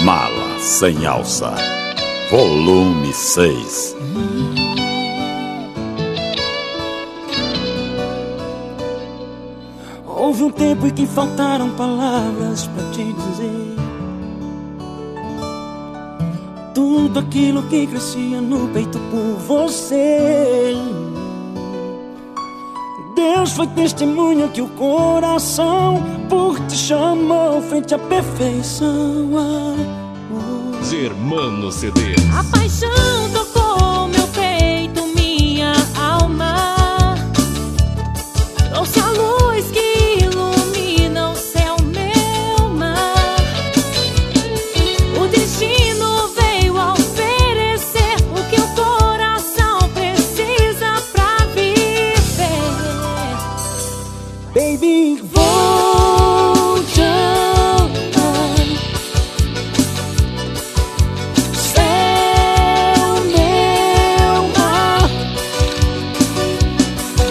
Mala sem alça, volume 6. Houve um tempo em que faltaram palavras pra te dizer tudo aquilo que crescia no peito por você. Deus foi testemunha que o coração por ti chamou frente à perfeição. Germano CDs. A paixão tocou meu peito, minha alma. Trouxe a luz que ilumina o céu, meu mar. O destino veio oferecer o que o coração precisa pra viver. Baby, vou te amar. Céu, meu mar.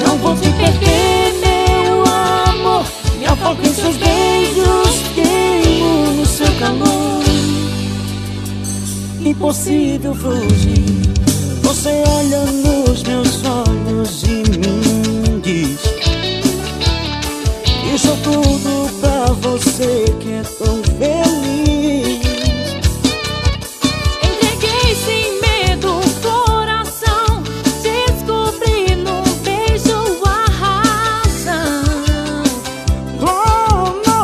Não vou te perder, meu amor. Me afogo em seus beijos, queimo no seu calor. Impossível fugir. Você olha nos meus olhos e me diz que sou tudo pra você, que é tão feliz. Entreguei sem medo o coração, descobri no beijo a razão. Oh, no.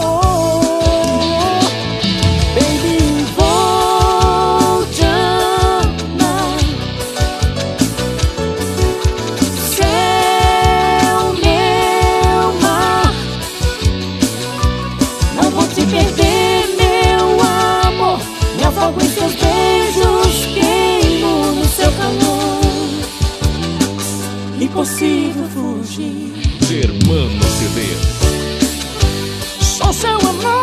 Baby, vou te amar. Céu, meu mar. Não vou te perder, meu amor. Me afogo em seus beijos, queimo no seu calor. Impossível fugir. Germano CDs. Sou seu amor.